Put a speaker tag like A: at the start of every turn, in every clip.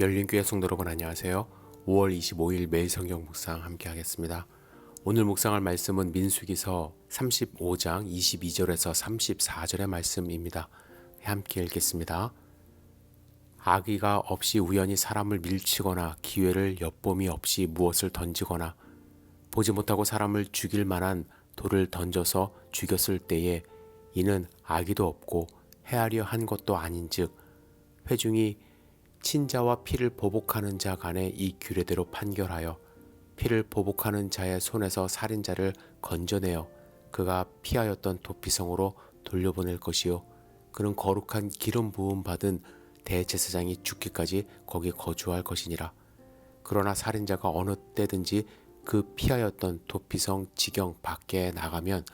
A: 열린교회 성도 여러분 안녕하세요. 5월 25일 매일 성경 묵상 함께 하겠습니다. 오늘 묵상할 말씀은 민수기서 35장 22절에서 34절의 말씀입니다. 함께 읽겠습니다. 악의가 없이 우연히 사람을 밀치거나 기회를 엿봄이 없이 무엇을 던지거나 보지 못하고 사람을 죽일 만한 돌을 던져서 죽였을 때에 이는 악의도 없고 헤아려 한 것도 아닌즉 회중이 친자와 피를 보복하는 자 간에 이 규례대로 판결하여 피를 보복하는 자의 손에서 살인자를 건져내어 그가 피하였던 도피성으로 돌려보낼 것이요 그는 거룩한 기름 부음 받은 대제사장이 죽기까지 거기 거주할 것이니라. 그러나 살인자가 어느 때든지 그 피하였던 도피성 지경 밖에 나가면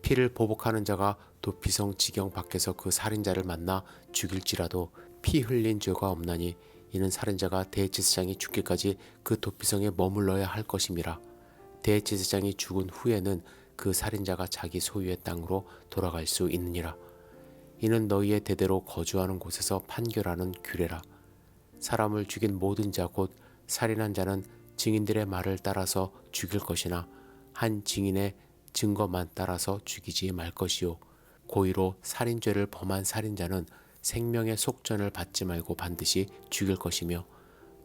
A: 피를 보복하는 자가 도피성 지경 밖에서 그 살인자를 만나 죽일지라도 피 흘린 죄가 없나니 이는 살인자가 대제사장이 죽기까지 그 도피성에 머물러야 할 것임이라. 대제사장이 죽은 후에는 그 살인자가 자기 소유의 땅으로 돌아갈 수 있느니라. 이는 너희의 대대로 거주하는 곳에서 판결하는 규례라. 사람을 죽인 모든 자 곧 살인한 자는 증인들의 말을 따라서 죽일 것이나 한 증인의 증거만 따라서 죽이지 말 것이요 고의로 살인죄를 범한 살인자는 생명의 속전을 받지 말고 반드시 죽일 것이며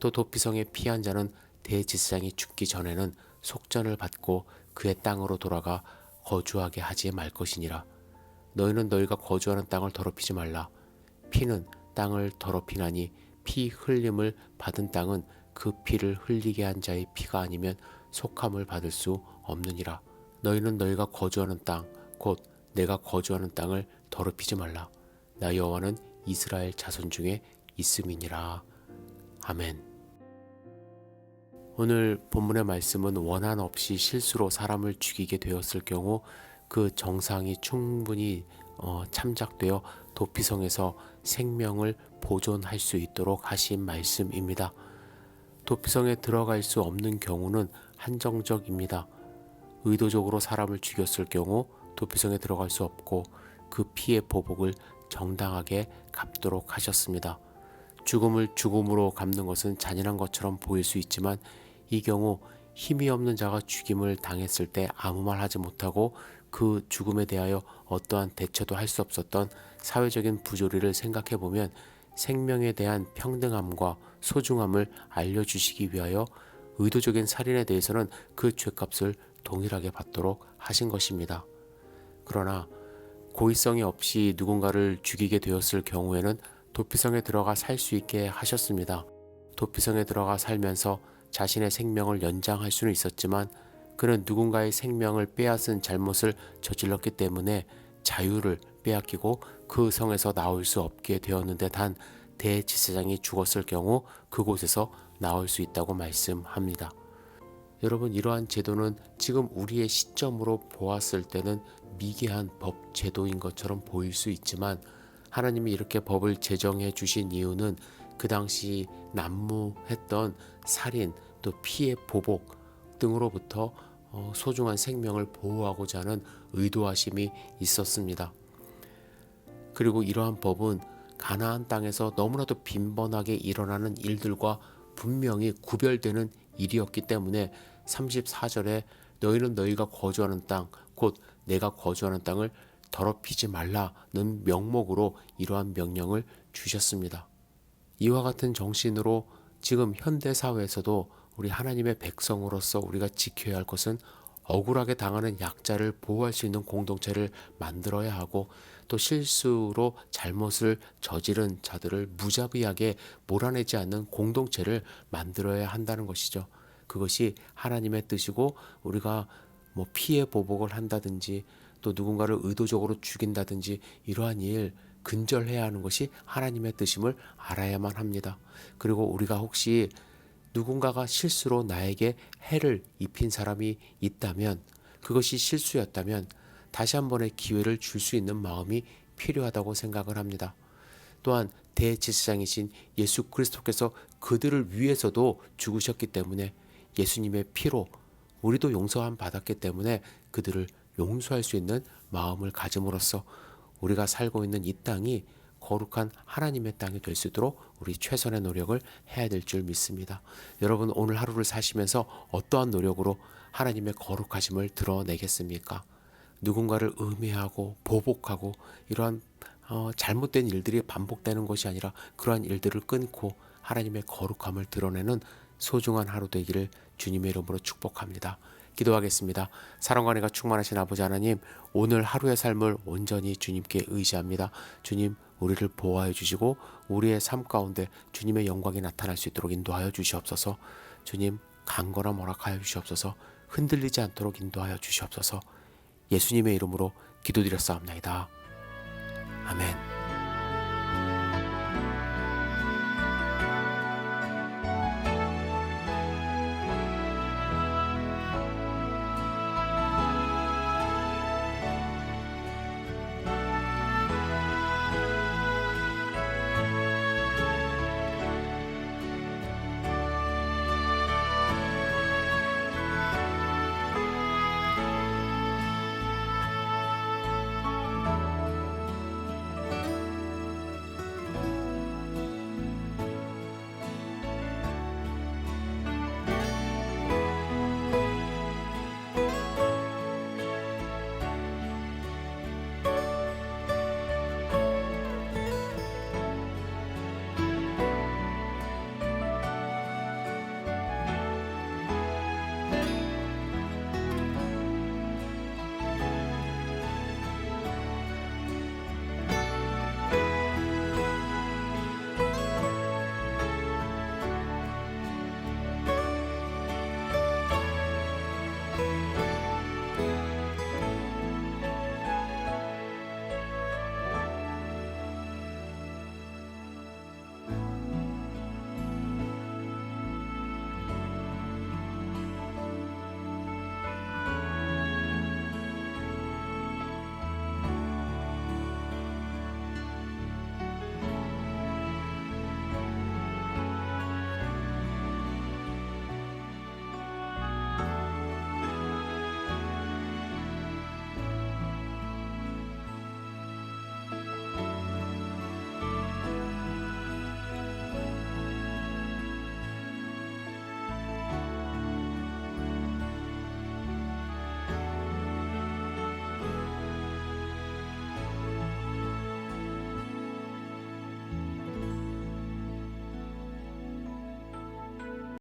A: 또 도피성에 피한 자는 대제사장이 죽기 전에는 속전을 받고 그의 땅으로 돌아가 거주하게 하지 말 것이니라. 너희는 너희가 거주하는 땅을 더럽히지 말라. 피는 땅을 더럽히나니 피 흘림을 받은 땅은 그 피를 흘리게 한 자의 피가 아니면 속함을 받을 수 없느니라. 너희는 너희가 거주하는 땅 곧 내가 거주하는 땅을 더럽히지 말라. 나 여호와는 이스라엘 자손 중에 있음이니라. 아멘. 오늘 본문의 말씀은 원한 없이 실수로 사람을 죽이게 되었을 경우 그 정상이 충분히 참작되어 도피성에서 생명을 보존할 수 있도록 하신 말씀입니다. 도피성에 들어갈 수 없는 경우는 한정적입니다. 의도적으로 사람을 죽였을 경우 도피성에 들어갈 수 없고 그 피의 보복을 정당하게 갚도록 하셨습니다. 죽음을 죽음으로 갚는 것은 잔인한 것처럼 보일 수 있지만 이 경우 힘이 없는 자가 죽임을 당했을 때 아무 말 하지 못하고 그 죽음에 대하여 어떠한 대처도 할 수 없었던 사회적인 부조리를 생각해 보면 생명에 대한 평등함과 소중함을 알려주시기 위하여 의도적인 살인에 대해서는 그 죄값을 동일하게 받도록 하신 것입니다. 그러나 고의성이 없이 누군가를 죽이게 되었을 경우에는 도피성에 들어가 살 수 있게 하셨습니다. 도피성에 들어가 살면서 자신의 생명을 연장할 수는 있었지만 그는 누군가의 생명을 빼앗은 잘못을 저질렀기 때문에 자유를 빼앗기고 그 성에서 나올 수 없게 되었는데 단 대제사장이 죽었을 경우 그곳에서 나올 수 있다고 말씀합니다. 여러분, 이러한 제도는 지금 우리의 시점으로 보았을 때는 미개한 법 제도인 것처럼 보일 수 있지만 하나님이 이렇게 법을 제정해 주신 이유는 그 당시 난무했던 살인 또 피해 보복 등으로부터 소중한 생명을 보호하고자 하는 의도하심이 있었습니다. 그리고 이러한 법은 가나안 땅에서 너무나도 빈번하게 일어나는 일들과 분명히 구별되는 일이었기 때문에 34절에 너희는 너희가 거주하는 땅 곧 내가 거주하는 땅을 더럽히지 말라는 명목으로 이러한 명령을 주셨습니다. 이와 같은 정신으로 지금 현대사회에서도 우리 하나님의 백성으로서 우리가 지켜야 할 것은 억울하게 당하는 약자를 보호할 수 있는 공동체를 만들어야 하고 또 실수로 잘못을 저지른 자들을 무자비하게 몰아내지 않는 공동체를 만들어야 한다는 것이죠. 그것이 하나님의 뜻이고 우리가 피해 보복을 한다든지 또 누군가를 의도적으로 죽인다든지 이러한 일 근절해야 하는 것이 하나님의 뜻임을 알아야만 합니다. 그리고 우리가 혹시 누군가가 실수로 나에게 해를 입힌 사람이 있다면 그것이 실수였다면 다시 한 번의 기회를 줄 수 있는 마음이 필요하다고 생각을 합니다. 또한 대제사장이신 예수 그리스도께서 그들을 위해서도 죽으셨기 때문에 예수님의 피로 우리도 용서함 받았기 때문에 그들을 용서할 수 있는 마음을 가짐으로써 우리가 살고 있는 이 땅이 거룩한 하나님의 땅이 될 수 있도록 우리 최선의 노력을 해야 될 줄 믿습니다. 여러분 오늘 하루를 사시면서 어떠한 노력으로 하나님의 거룩하심을 드러내겠습니까? 누군가를 음해하고 보복하고 이러한 잘못된 일들이 반복되는 것이 아니라 그러한 일들을 끊고 하나님의 거룩함을 드러내는 소중한 하루 되기를 주님의 이름으로 축복합니다. 기도하겠습니다. 사랑과 은혜가 충만하신 아버지 하나님, 오늘 하루의 삶을 온전히 주님께 의지합니다. 주님, 우리를 보호하여 주시고 우리의 삶 가운데 주님의 영광이 나타날 수 있도록 인도하여 주시옵소서. 주님, 강건함 허락하여 주시옵소서. 흔들리지 않도록 인도하여 주시옵소서. 예수님의 이름으로 기도드렸사옵나이다. 아멘.